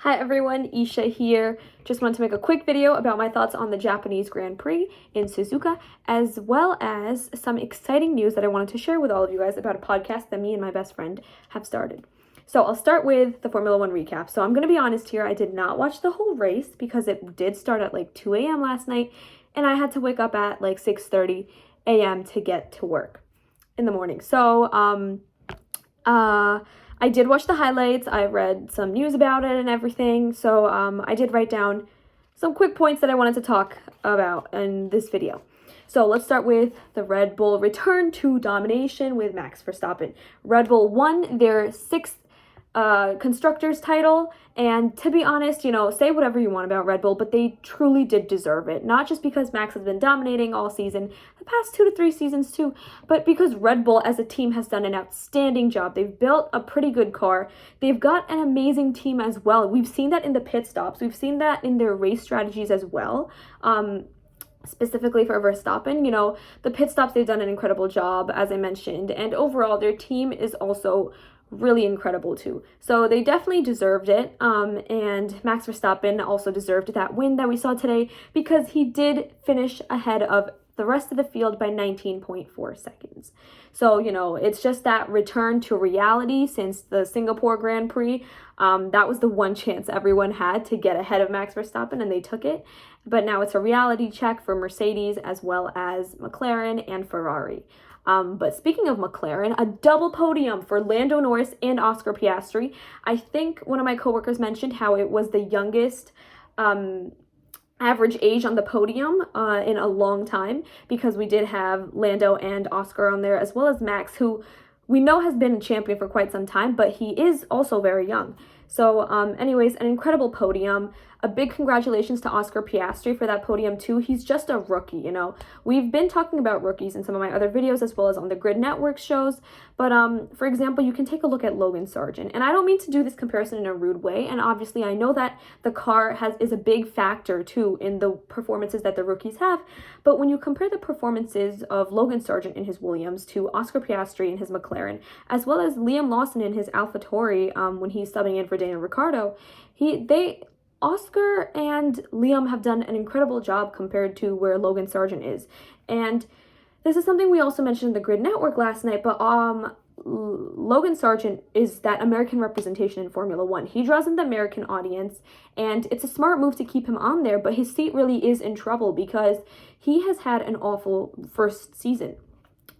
Hi everyone, Isha here. Just wanted to make a quick video about my thoughts on the Japanese Grand Prix in Suzuka, as well as some exciting news that I wanted to share with all of you guys about a podcast that me and my best friend have started. So I'll start with the Formula One recap. So I'm going to be honest here, I did not watch the whole race because it did start at like 2 a.m. last night, and I had to wake up at like 6:30 a.m. to get to work in the morning. So, I did watch the highlights. I read some news about it and everything. So I did write down some quick points that I wanted to talk about in this video. So let's start with the Red Bull return to domination with Max Verstappen. Red Bull won their sixth constructors title, and to be honest, say whatever you want about Red Bull, but they truly did deserve it. Not just because Max has been dominating all season, the past 2 to 3 seasons too, but because Red Bull as a team has done an outstanding job. They've built a pretty good car. They've got an amazing team as well. We've seen that in the pit stops. We've seen that in their race strategies as well. Specifically for Verstappen, the pit stops, they've done an incredible job, as I mentioned, and overall their team is also really incredible too. So they definitely deserved it, and Max Verstappen also deserved that win that we saw today because he did finish ahead of the rest of the field by 19.4 seconds. So, it's just that return to reality since the Singapore Grand Prix. That was the one chance everyone had to get ahead of Max Verstappen, and they took it. But now it's a reality check for Mercedes as well as McLaren and Ferrari. But speaking of McLaren, a double podium for Lando Norris and Oscar Piastri. I think one of my coworkers mentioned how it was the youngest average age on the podium in a long time, because we did have Lando and Oscar on there, as well as Max, who we know has been a champion for quite some time, but he is also very young. So anyways, an incredible podium. A big congratulations to Oscar Piastri for that podium too. He's just a rookie, We've been talking about rookies in some of my other videos as well as on the Grid Network shows. But for example, you can take a look at Logan Sargent. And I don't mean to do this comparison in a rude way. And obviously I know that the car is a big factor too in the performances that the rookies have. But when you compare the performances of Logan Sargent in his Williams to Oscar Piastri in his McLaren, as well as Liam Lawson in his AlphaTauri when he's subbing in for Daniel Ricciardo, Oscar and Liam have done an incredible job compared to where Logan Sargent is. And this is something we also mentioned in the Grid Network last night, but Logan Sargent is that American representation in Formula One. He draws in the American audience, and it's a smart move to keep him on there, but his seat really is in trouble because he has had an awful first season.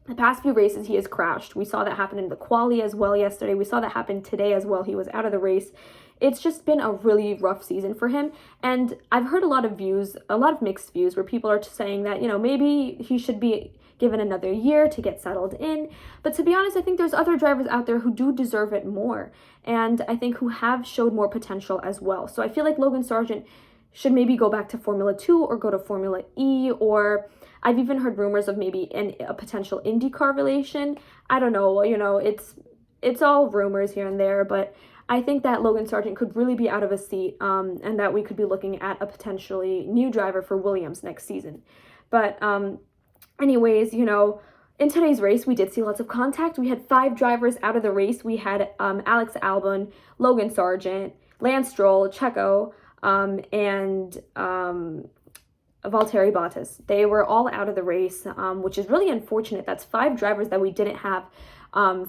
The past few races, he has crashed. We saw that happen in the quali as well yesterday. We saw that happen today as well. He was out of the race. It's just been a really rough season for him. And I've heard a lot of mixed views where people are saying that, maybe he should be given another year to get settled in. But to be honest, I think there's other drivers out there who do deserve it more, and I think who have showed more potential as well. So I feel like Logan Sargent should maybe go back to Formula 2 or go to Formula E, or I've even heard rumors of maybe a potential IndyCar relation. I don't know, it's all rumors here and there, but I think that Logan Sargent could really be out of a seat, and that we could be looking at a potentially new driver for Williams next season. But anyways, in today's race, we did see lots of contact. We had 5 drivers out of the race. We had Alex Albon, Logan Sargent, Lance Stroll, Checo, and Valtteri Bottas. They were all out of the race, which is really unfortunate. That's 5 drivers that we didn't have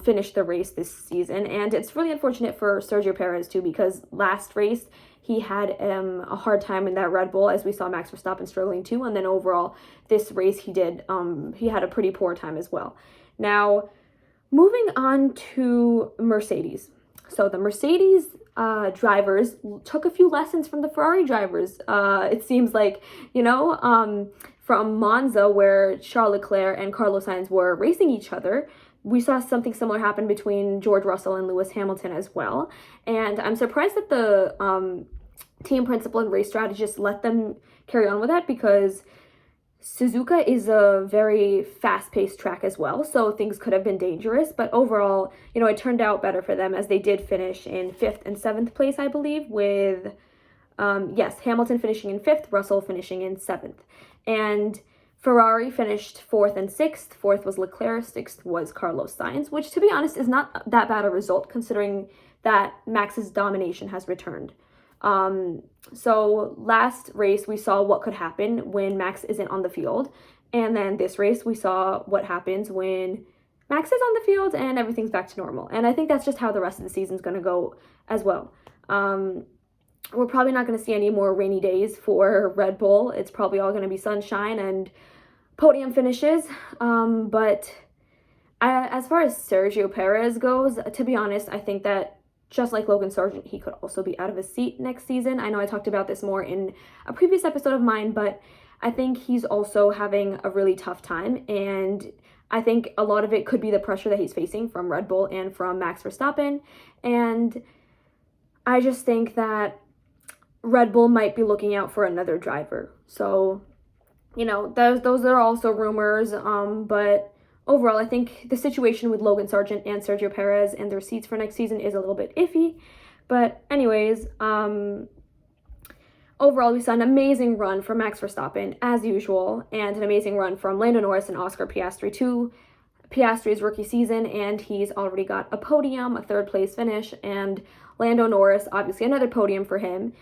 finish the race this season, and it's really unfortunate for Sergio Perez too, because last race he had a hard time in that Red Bull, as we saw Max Verstappen struggling too, and then overall this race he had a pretty poor time as well. Now, moving on to Mercedes. So the Mercedes drivers took a few lessons from the Ferrari drivers. It seems like, from Monza, where Charles Leclerc and Carlos Sainz were racing each other, we saw something similar happen between George Russell and Lewis Hamilton as well. And I'm surprised that the team principal and race strategist let them carry on with that, because Suzuka is a very fast-paced track as well, so things could have been dangerous. But overall, it turned out better for them, as they did finish in 5th and 7th place, I believe, with, Hamilton finishing in 5th, Russell finishing in 7th. And Ferrari finished 4th and 6th. 4th was Leclerc, 6th was Carlos Sainz, which, to be honest, is not that bad a result considering that Max's domination has returned. So last race, we saw what could happen when Max isn't on the field. And then this race, we saw what happens when Max is on the field and everything's back to normal. And I think that's just how the rest of the season's going to go as well. We're probably not going to see any more rainy days for Red Bull. It's probably all going to be sunshine and podium finishes. But as far as Sergio Perez goes, to be honest, I think that just like Logan Sargent, he could also be out of his seat next season. I know I talked about this more in a previous episode of mine, but I think he's also having a really tough time. And I think a lot of it could be the pressure that he's facing from Red Bull and from Max Verstappen. And I just think that Red Bull might be looking out for another driver. So, you know, those are also rumors, but overall, I think the situation with Logan Sargent and Sergio Perez and their seats for next season is a little bit iffy. But anyways, overall, we saw an amazing run from Max Verstappen, as usual, and an amazing run from Lando Norris and Oscar Piastri too. Piastri's rookie season, and he's already got a podium, a third-place finish, and Lando Norris, obviously another podium for him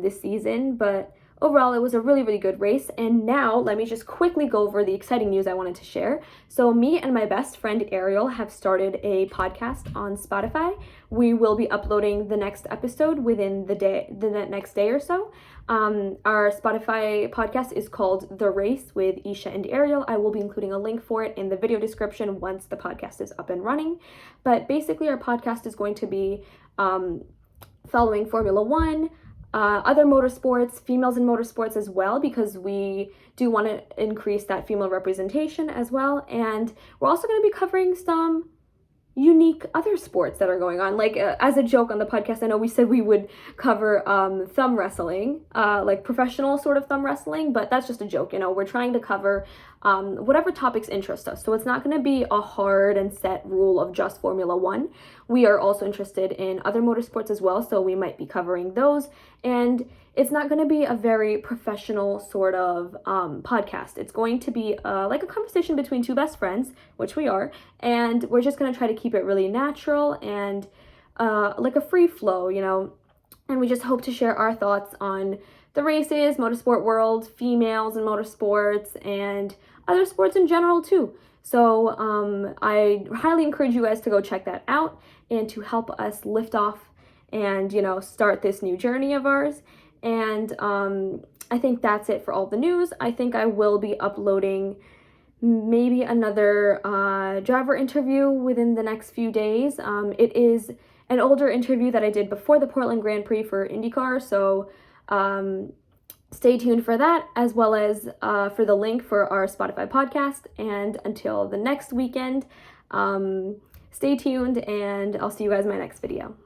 this season, but overall, it was a really, really good race. And now let me just quickly go over the exciting news I wanted to share. So me and my best friend Ariel have started a podcast on Spotify. We will be uploading the next episode within the next day or so. Our Spotify podcast is called The Race with Isha and Ariel. I will be including a link for it in the video description once the podcast is up and running. But basically, our podcast is going to be following Formula One, other motorsports, females in motorsports as well, because we do want to increase that female representation as well. And we're also going to be covering some unique other sports that are going on. Like as a joke on the podcast, I know we said we would cover thumb wrestling, like professional sort of thumb wrestling, but that's just a joke. You know, we're trying to cover whatever topics interest us. So it's not going to be a hard and set rule of just Formula One. We are also interested in other motorsports as well, so we might be covering those. And it's not going to be a very professional sort of podcast. It's going to be like a conversation between two best friends, which we are, and we're just going to try to keep it really natural and like a free flow, you know. And we just hope to share our thoughts on the races, motorsport world, females in motorsports, and other sports in general too. So I highly encourage you guys to go check that out and to help us lift off and, you know, start this new journey of ours. And I think that's it for all the news. I think I will be uploading maybe another driver interview within the next few days. It is an older interview that I did before the Portland Grand Prix for IndyCar, so stay tuned for that, as well as for the link for our Spotify podcast. And until the next weekend, stay tuned, and I'll see you guys in my next video.